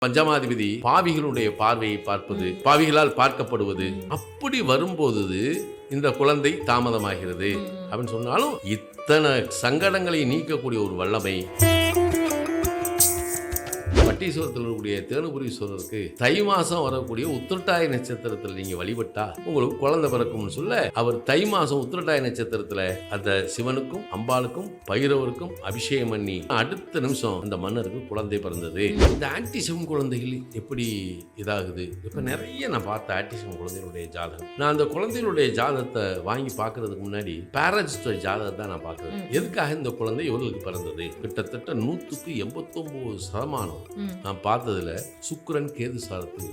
பஞ்சமாதிபதி பாவிகளுடைய பார்வையை பார்ப்பது, பாவிகளால் பார்க்கப்படுவது, அப்படி வரும்போது இந்த குழந்தை தாமதமாகிறது அப்படின்னு சொன்னாலும் இத்தனை சங்கடங்களை நீக்கக்கூடிய ஒரு வல்லமை பட்டீஸ்வரத்தில் இருக்கக்கூடிய தேனுபுரீஸ்வரருக்கு தை மாசம் வரக்கூடிய உத்திரட்டாய நட்சத்திரத்தில் நீங்க வழிபட்டா உங்களுக்கு குழந்தை பிறக்கும்னு சொல்ல அவர் தை மாசம் உத்திரட்டாய நட்சத்திரத்துல அந்த சிவனுக்கும் அம்பாளுக்கும் பைரவருக்கும் அபிஷேகம் பண்ணி அடுத்த நிமிஷம் அந்த மன்னருக்கு குழந்தை பிறந்தது. இந்த ஆன்டிசிவம் குழந்தைகள் எப்படி இதாகுது? இப்ப நிறைய நான் பார்த்த ஆன்டிசிவம் குழந்தைகளுடைய ஜாதகம், நான் அந்த குழந்தைகளுடைய ஜாதகத்தை வாங்கி பார்க்கறதுக்கு முன்னாடி பேரஜிஸ்டர் ஜாதகத்தை தான் நான் பார்க்கறேன். எதுக்காக இந்த குழந்தை இவர்களுக்கு பிறந்தது? கிட்டத்தட்ட 189% நான் பார்த்ததுல சுக்கிரன் கேது சாரத்தில்.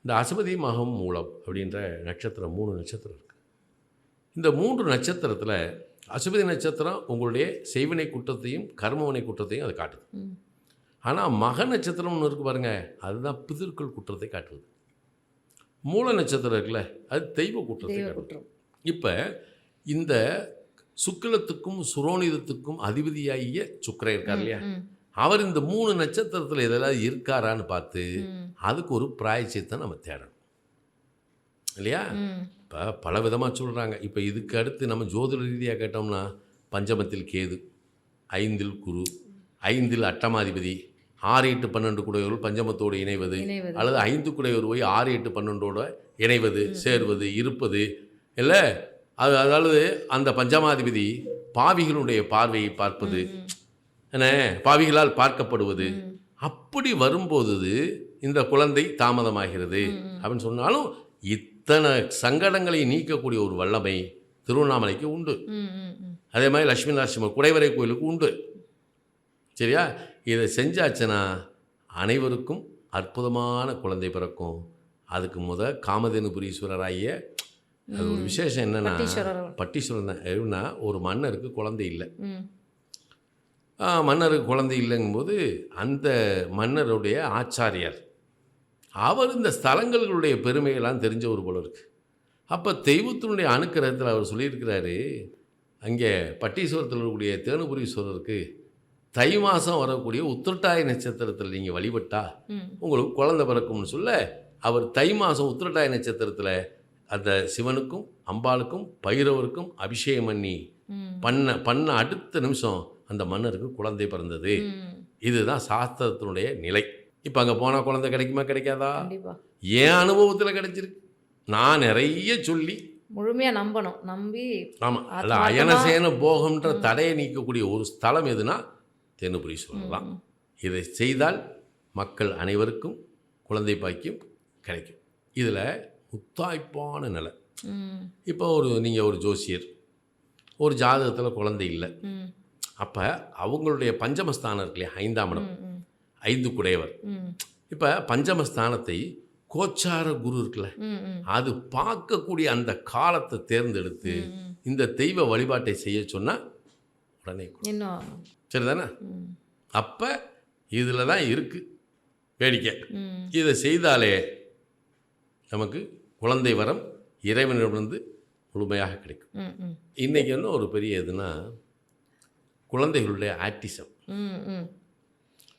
இந்த அசுபதி மகம் மூலம் அப்படின்ற நட்சத்திரம் 3 நட்சத்திரம் இருக்கு. இந்த 3 நட்சத்திரத்தில் அசுபதி நட்சத்திரம் உங்களுடைய செய்வினை குற்றத்தையும் கர்மவினை குற்றத்தையும் அது காட்டுது. ஆனால் மக நட்சத்திரம் ஒன்று இருக்கு பாருங்க, அதுதான் பிதிர்கள் குற்றத்தை காட்டுவது. மூல நட்சத்திரம் இருக்குல்ல, அது தெய்வ குற்றத்தை காட்டுது. இப்போ இந்த சுக்கிலத்துக்கும் சுரோனிதத்துக்கும் அதிபதியாகிய சுக்கிரன் இருக்கார் இல்லையா, அவர் இந்த 3 நட்சத்திரத்தில் இதெல்லாம் இருக்காரான்னு பார்த்து அதுக்கு ஒரு பிராயச்சியத்தை நம்ம தேடணும் இல்லையா. இப்போ பல விதமாக சொல்கிறாங்க. இப்போ இதுக்கு அடுத்து நம்ம ஜோதிட ரீதியாக கேட்டோம்னா பஞ்சமத்தில் கேது, 5ல் குரு, 5ல் அட்டமாதிபதி, 6, 8, 12 குடையவர்கள் பஞ்சமத்தோடு இணைவது, அல்லது 5 குடையவர் போய் 6, 8, 12 இணைவது, சேர்வது, இருப்பது இல்லை. அதாவது அந்த பஞ்சமாதிபதி பாவிகளுடைய பார்வையை பார்ப்பது, என்ன பாவிகளால் பார்க்கப்படுவது, அப்படி வரும்போது இந்த குழந்தை தாமதமாகிறது அப்படின்னு சொன்னாலும் இத்தனை சங்கடங்களை நீக்கக்கூடிய ஒரு வல்லமை திருவண்ணாமலைக்கு உண்டு. அதே மாதிரி லட்சுமி நரசிம்மர் குடைவரை கோயிலுக்கு உண்டு. சரியா? இதை செஞ்சாச்சுன்னா அனைவருக்கும் அற்புதமான குழந்தை பிறக்கும். அதுக்கு காமதேனுபுரீஸ்வரராகிய அது ஒரு விசேஷம் என்னன்னா, பட்டீஸ்வரன் தான். எப்படின்னா ஒரு மன்னருக்கு குழந்தை இல்லை. மன்னருக்கு குழந்தை இல்லைங்கும்போது அந்த மன்னருடைய ஆச்சாரியார் அவர் இந்த ஸ்தலங்களுடைய பெருமையெல்லாம் தெரிஞ்சவர் போல இருக்கு. அப்போ தெய்வத்தினுடைய அனுக்கிரகத்தில் அவர் சொல்லியிருக்கிறாரு, அங்கே பட்டீஸ்வரத்தில் இருக்கக்கூடிய தேனுபுரீஸ்வரருக்கு தை மாதம் வரக்கூடிய உத்திரட்டாய நட்சத்திரத்தில் நீங்கள் வழிபட்டா உங்களுக்கு குழந்தை பிறக்கும்னு சொல்ல அவர் தை மாதம் உத்திரட்டாய நட்சத்திரத்தில் அந்த சிவனுக்கும் அம்பாளுக்கும் பைரவருக்கும் அபிஷேகம் பண்ண அடுத்த நிமிஷம் அந்த மன்னருக்கு குழந்தை பிறந்தது. இதுதான் சாஸ்திரத்தினுடைய நிலை. இப்போ அங்கே போனால் குழந்தை கிடைக்குமா கிடைக்காதா? என் அனுபவத்தில் கிடைச்சிருக்கு. நான் நிறைய சொல்லி முழுமையாக நம்பணும், நம்பி. ஆமாம், அல்ல அயனசேன போகம்ன்ற தடையை நீக்கக்கூடிய ஒரு ஸ்தலம் எதுனா தேனுபுரீஸ்வரர் தான். இதை செய்தால் மக்கள் அனைவருக்கும் குழந்தை பாக்கியம் கிடைக்கும். இதில் முத்தாய்ப்பான நிலை. இப்போ நீங்கள் ஒரு ஜோசியர், ஒரு ஜாதகத்தில் குழந்தை இல்லை, அப்போ அவங்களுடைய பஞ்சமஸ்தானம் இருக்கு இல்லையா, 5ஆம் இடம், 5 குடையவர். இப்போ பஞ்சமஸ்தானத்தை கோச்சார குரு இருக்குல்ல, அது பார்க்கக்கூடிய அந்த காலத்தை தேர்ந்தெடுத்து இந்த தெய்வ வழிபாட்டை செய்ய சொன்னால் உடனே சரிதானே? அப்போ இதில் தான் இருக்குது வேடிக்கை. இதை செய்தாலே நமக்கு குழந்தை வரம் இறைவனிடமிருந்து முழுமையாக கிடைக்கும். இன்றைக்கி என்ன ஒரு பெரிய எதுனா குழந்தைகளுடைய ஆட்டிசம்.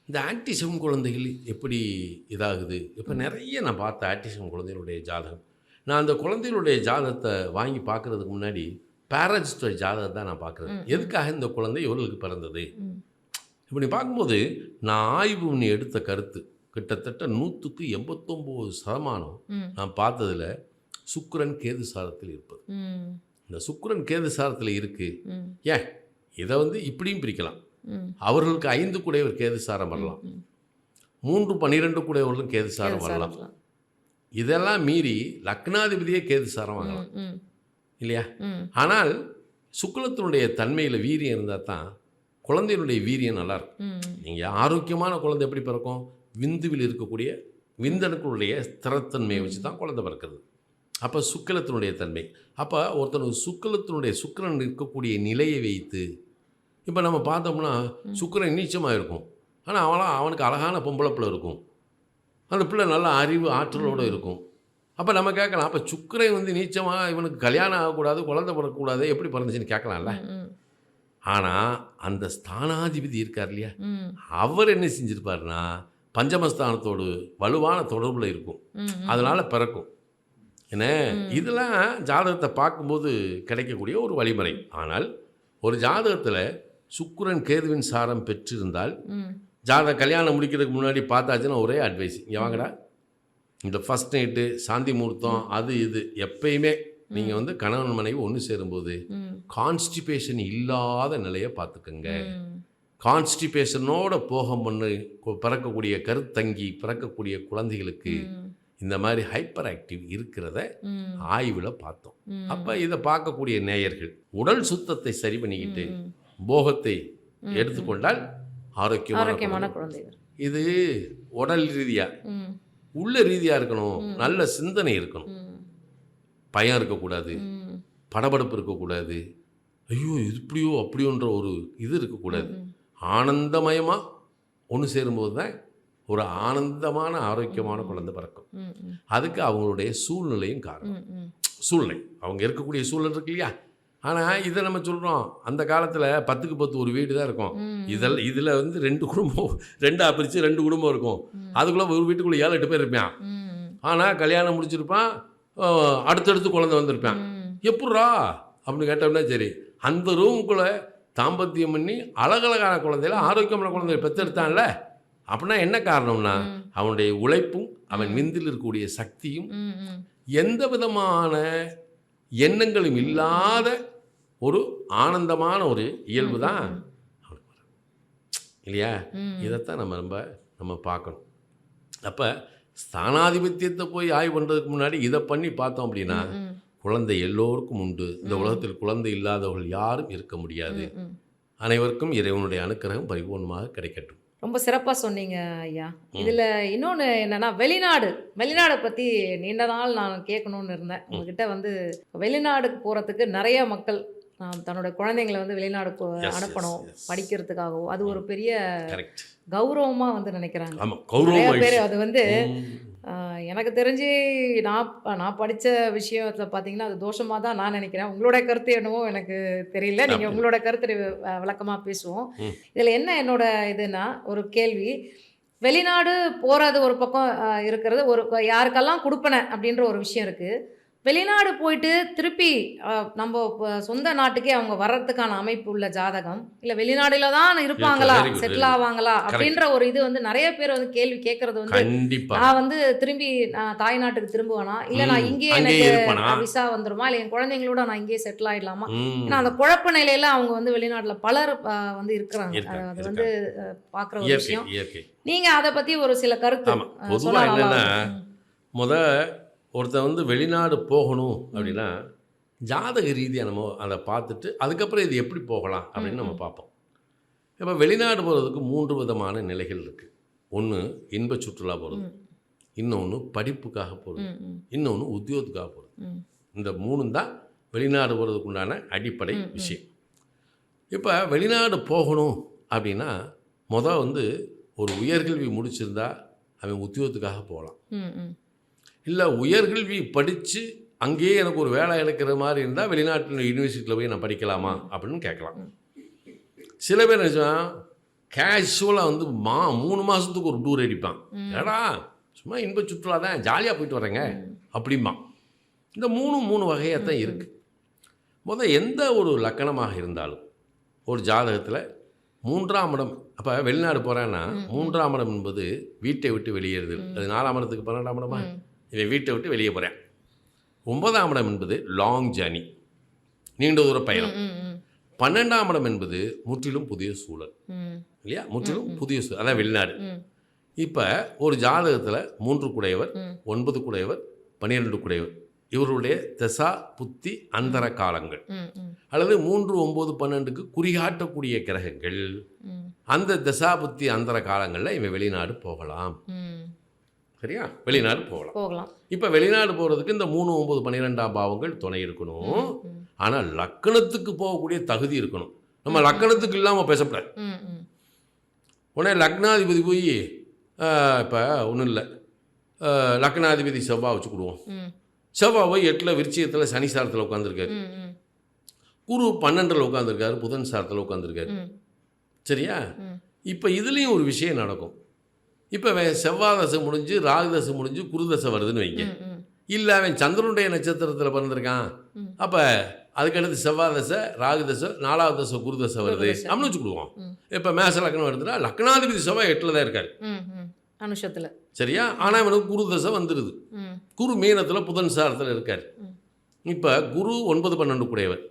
இந்த ஆட்டிசம் குழந்தைகள் எப்படி இதாகுது? இப்போ நிறைய நான் பார்த்த ஆட்டிசம் குழந்தைகளுடைய ஜாதகம், நான் அந்த குழந்தைகளுடைய ஜாதகத்தை வாங்கி பார்க்குறதுக்கு முன்னாடி பேரஜிஸ்டர் ஜாதகத்தை தான் நான் பார்க்குறேன். எதுக்காக இந்த குழந்தை இவர்களுக்கு பிறந்தது இப்படி பார்க்கும்போது நான் ஆய்வு பண்ணி எடுத்த கருத்து கிட்டத்தட்ட 189% நான் பார்த்ததில் சுக்கிரன் கேது சாரத்தில் இருப்பது. இந்த சுக்கிரன் கேது சாரத்தில் இருக்கு. ஏன் இதை இப்படியும் பிரிக்கலாம். அவர்களுக்கு 5 குடையவர் கேது சாரம் வரலாம், 3, 12 குடையவர்களும் கேது சாரம் வரலாம். இதெல்லாம் மீறி லக்னாதிபதியே கேது சாரம் வாங்கலாம் இல்லையா? ஆனால் சுக்கிரத்தினுடைய தன்மையில் வீரியம் இருந்தால் தான் குழந்தையினுடைய வீரியம் நல்லாயிருக்கும். நீங்கள் ஆரோக்கியமான குழந்தை எப்படி பிறக்கும்? விந்துவில் இருக்கக்கூடிய விந்தணுக்களுடைய ஸ்திரத்தன்மையை வச்சு தான் குழந்தை பிறக்கிறது. அப்போ சுக்கிலத்தினுடைய தன்மை. அப்போ ஒருத்தனுக்கு சுக்கிரன் இருக்கக்கூடிய நிலையை வைத்து இப்போ நம்ம பார்த்தோம்னா சுக்கிரன் நீச்சமாக இருக்கும், ஆனால் அவனுக்கு அழகான பொம்பளை பிள்ளை இருக்கும், அந்த பிள்ளை நல்ல அறிவு ஆற்றலோடு இருக்கும். அப்போ நம்ம கேட்கலாம், அப்போ சுக்கிரன் வந்து நீச்சமாக இவனுக்கு கல்யாணம் ஆகக்கூடாது, குழந்தை பிறக்கக்கூடாது, எப்படி பிறந்துச்சுன்னு கேட்கலாம்ல. ஆனால் அந்த ஸ்தானாதிபதி இருக்கார் இல்லையா, அவர் என்ன செஞ்சிருப்பாருன்னா பஞ்சமஸ்தானத்தோடு வலுவான தொடர்பில் இருக்கும், அதனால் பிறக்கும். என்ன இதெல்லாம் ஜாதகத்தை பார்க்கும்போது கிடைக்கக்கூடிய ஒரு வழிமுறை. ஆனால் ஒரு ஜாதகத்தில் சுக்கிரன் கேதுவின் சாரம் பெற்றிருந்தால் ஜாதக கல்யாணம் முடிக்கிறதுக்கு முன்னாடி பார்த்தாச்சுன்னா ஒரே அட்வைஸ், இங்கே வாங்கடா, இந்த ஃபஸ்ட் நைட்டு சாந்தி முகூர்த்தம் அது இது எப்பயுமே நீங்கள் வந்து கணவன் மனைவி ஒன்று சேரும்போது கான்ஸ்டிபேஷன் இல்லாத நிலையை பார்த்துக்கோங்க. கான்ஸ்டிபேஷனோட போகம் பண்ணி பிறக்கக்கூடிய கருத்தங்கி பிறக்கக்கூடிய குழந்தைகளுக்கு இந்த மாதிரி ஹைப்பர் ஆக்டிவ் இருக்கிறத ஆய்வில் பார்த்தோம். அப்போ இதை பார்க்கக்கூடிய நேயர்கள் உடல் சுத்தத்தை சரி பண்ணிக்கிட்டு போகத்தை எடுத்துக்கொண்டால் ஆரோக்கியமான குழந்தைகள். இது உடல் ரீதியாக உள்ள ரீதியாக இருக்கணும், நல்ல சிந்தனை இருக்கணும், பயம் இருக்கக்கூடாது, படபடப்பு இருக்கக்கூடாது, ஐயோ இது இப்படியோ அப்படியோன்ற ஒரு இது இருக்கக்கூடாது. ஆனந்தமயமாக ஒன்று சேரும்போது தான் ஒரு ஆனந்தமான ஆரோக்கியமான குழந்தை பிறக்கும். அதுக்கு அவங்களுடைய சூழ்நிலையும் காரணம். சூழ்நிலை அவங்க இருக்கக்கூடிய சூழ்நிலை இருக்கு இல்லையா. ஆனால் இதை நம்ம சொல்கிறோம், அந்த காலத்தில் 10க்கு 10 ஒரு வீடு தான் இருக்கும். இதில் வந்து 2 குடும்பம் 2ஆக பிரித்து 2 குடும்பம் இருக்கும். அதுக்குள்ளே ஒரு வீட்டுக்குள்ளே 7-8 பேர் இருப்பான். ஆனால் கல்யாணம் முடிச்சிருப்பான், அடுத்தடுத்து குழந்தை வந்திருப்பான். எப்பட்றா அப்படின்னு கேட்டோம்னா சரி, அந்த ரூமுக்குள்ளே தாம்பத்தியம் பண்ணி அழகழகான குழந்தையில ஆரோக்கியமான குழந்தைய பெற்றெடுத்தான்ல. அப்படின்னா என்ன காரணம்னா அவனுடைய உழைப்பும் அவன் விந்தில் இருக்கக்கூடிய சக்தியும் எந்த விதமான எண்ணங்களும் இல்லாத ஒரு ஆனந்தமான ஒரு இயல்பு தான் இல்லையா. இதைத்தான் நம்ம பார்க்கணும். அப்போ ஸ்தானாதிபத்தியத்தை போய் ஆய்வு பண்ணுறதுக்கு முன்னாடி இதை பண்ணி பார்த்தோம் அப்படின்னா குழந்தை எல்லோருக்கும் உண்டு. இந்த உலகத்தில் குழந்தை இல்லாதவர்கள் யாரும் இருக்க முடியாது. அனைவருக்கும் இறைவனுடைய அனுக்கிரகம் பரிபூர்ணமாக கிடைக்கட்டும். ரொம்ப சிறப்பாக சொன்னீங்க ஐயா. இதில் இன்னொன்று என்னென்னா வெளிநாடை பற்றி நீண்ட நாள் நான் கேட்கணுன்னு இருந்தேன் உங்ககிட்ட. வந்து வெளிநாடுக்கு போகிறதுக்கு நிறைய மக்கள் தன்னோட குழந்தைங்களை வந்து வெளிநாடு அனுப்பணும் படிக்கிறதுக்காகவும், அது ஒரு பெரிய கௌரவமாக வந்து நினைக்கிறாங்க நிறைய பேர். அது வந்து எனக்கு தெரிஞ்சு நான் படித்த விஷயத்தை பார்த்தீங்கன்னா அது தோஷமாக தான் நான் நினைக்கிறேன். உங்களோட கருத்து என்னவோ எனக்கு தெரியல, நீங்கள் உங்களோட கருத்து விளக்கமாக பேசுவோம். இதில் என்ன என்னோட இதுனா ஒரு கேள்வி, வெளிநாடு போகிறது ஒரு பக்கம் இருக்கிறது, ஒரு யாருக்கெல்லாம் கொடுப்பன அப்படின்ற ஒரு விஷயம் இருக்குது. வெளிநாடு போயிட்டு திருப்பி நம்ம சொந்த நாட்டுக்கே அவங்க வர்றதுக்கான அமைப்பு உள்ள ஜாதகம், இல்லை வெளிநாடுல தான் இருப்பாங்களா, செட்டில் ஆவாங்களா அப்படின்ற ஒரு இது வந்து நிறைய பேர் வந்து கேள்வி கேட்கறது வந்து, நான் வந்து திரும்பி நான் தாய்நாட்டுக்கு திரும்புவேனா, இல்லை நான் இங்கேயே எனக்கு விசா வந்துருமா, இல்லை என் குழந்தைங்களோட நான் இங்கேயே செட்டில் ஆயிடலாமா. ஏன்னா அந்த குழப்ப நிலையில அவங்க வந்து வெளிநாட்டுல பலர் வந்து இருக்கிறாங்க. அது வந்து பார்க்குற ஒரு விஷயம். நீங்க அதை பத்தி ஒரு சில கருத்து ஒருத்தர் வந்து வெளிநாடு போகணும் அப்படின்னா ஜாதக ரீதியாக நம்ம அதை பார்த்துட்டு அதுக்கப்புறம் இது எப்படி போகலாம் அப்படின்னு நம்ம பார்ப்போம். இப்போ வெளிநாடு போகிறதுக்கு 3 விதமான நிலைகள் இருக்குது. ஒன்று இன்ப சுற்றுலா போகிறது, இன்னொன்று படிப்புக்காக போகிறது, இன்னொன்று உத்தியோகத்துக்காக போகிறது. இந்த 3 தான் வெளிநாடு போகிறதுக்கு உண்டான அடிப்படை விஷயம். இப்போ வெளிநாடு போகணும் அப்படின்னா வந்து ஒரு உயர்கல்வி முடிச்சிருந்தா அவன் உத்தியோகத்துக்காக போகலாம். இல்லை உயர்கல்வி படித்து அங்கேயே எனக்கு ஒரு வேலை எடுக்கிற மாதிரி இருந்தால் வெளிநாட்டு யூனிவர்சிட்டியில் போய் நான் படிக்கலாமா அப்படின்னு கேட்கலாம். சில பேர் நினச்சா கேஷுவலாக வந்து 3 மாதத்துக்கு ஒரு டூர் அடிப்பான். ஏடா சும்மா இன்ப சுற்றுலா தான், ஜாலியாக போயிட்டு வரேங்க அப்படிம்பான். இந்த 3 வகையாக தான் இருக்குது. எந்த ஒரு லக்கணமாக இருந்தாலும் ஒரு ஜாதகத்தில் 3ஆம் இடம், அப்போ வெளிநாடு போகிறேன்னா 3ஆம் இடம் என்பது வீட்டை விட்டு வெளியேறுதல். அது 4ஆம் இடத்துக்கு 12ஆம் இடமா, இவன் வீட்டை விட்டு வெளியே போகிறேன். 9ஆம் இடம் என்பது லாங் ஜேர்னி, நீண்ட தூர பயணம். 12ஆம் இடம் என்பது முற்றிலும் புதிய சூழல் இல்லையா, முற்றிலும் புதிய சூழல், அதான் வெளிநாடு. இப்போ ஒரு ஜாதகத்தில் 3 குடையவர், 9 குடையவர், 12 குடையவர், இவருடைய தசா புத்தி அந்தர காலங்கள் அல்லது 3, 9, 12க்கு குறிகாட்டக்கூடிய கிரகங்கள், அந்த தசா புத்தி அந்தர காலங்களில் இவன் வெளிநாடு போகலாம். சரியா, வெளிநாடு போகலாம். இப்போ வெளிநாடு போகிறதுக்கு இந்த 3, 9, 12ஆம் பாவங்கள் துணை இருக்கணும். ஆனால் லக்கணத்துக்கு போகக்கூடிய தகுதி இருக்கணும். நம்ம லக்கணத்துக்கு இல்லாமல் பேசப்படாது. உடனே லக்னாதிபதி போய் இப்போ ஒன்றும் இல்லை லக்னாதிபதி செவ்வாய் வச்சுக்கிடுவோம். ம் செவ்வாய் 8ல் விருச்சிகத்தில் சனி சாரத்தில் உட்காந்துருக்காரு. ம் ம் குரு 12ல் உட்காந்துருக்காரு, புதன் சாரத்தில் உட்காந்துருக்காரு. ம் சரியா? ம் இப்போ இதுலேயும் ஒரு விஷயம் நடக்கும். இப்போ செவ்வாய் தசை முடிஞ்சு ராகு தசை முடிஞ்சு குரு தசை வருதுன்னு வைங்க. ம் ம் இல்லை அவன் சந்திரனுடைய நட்சத்திரத்தில் பிறந்திருக்கான், ம். அப்போ அதுக்கடுத்து செவ்வாய் தசை ராகு தசை 4வது தசை குரு தசை வருது குரு தசை. அப்படின்னு வச்சுக்கிடுவோம். ம். இப்போ மேச லக்னம் வருதுன்னா லக்னாதிபதி செவ்வாய் 8ல் தான் இருக்கார். ம் ம் அனுஷத்தில். சரியா? ஆனால் அவனுக்கு குரு தசை வந்துடுது. ம் குரு மீனத்தில் புதன் சாரத்தில் இருக்கார். ம் இப்போ குரு 9, 12 குடையவர்,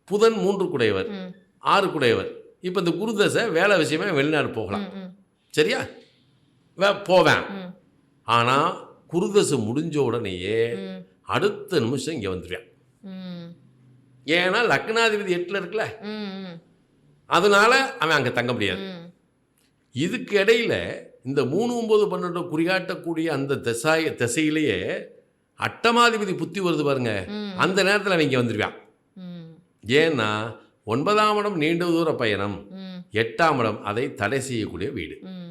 புதன் 3 குடையவர், ம் 6 குடையவர். இப்போ இந்த குரு தசை வேலை விஷயமா வெளிநாடு போகலாம். ம் ம் சரியா? போவேன். ம் ஆனால் குருதசை முடிஞ்ச உடனேயே ம் அடுத்த நிமிஷம் இங்கே வந்துடுவேன். ம் ஏன்னா லக்னாதிபதி 8ல் இருக்குல்ல, ம் அதனால அவன் அங்கே தங்க முடியாது. ம் இதுக்கு இடையில இந்த 3, 9, 12 குறிகாட்டக்கூடிய அந்த திசையிலேயே அட்டமாதிபதி புத்தி வருது பாருங்க, ம் அந்த நேரத்தில் அவன் இங்கே வந்துடுவான். ம் ஏன்னா 9ஆம் இடம் நீண்ட தூர பயணம், ம் 8ஆம் இடம் அதை தடை செய்யக்கூடிய வீடு. ம்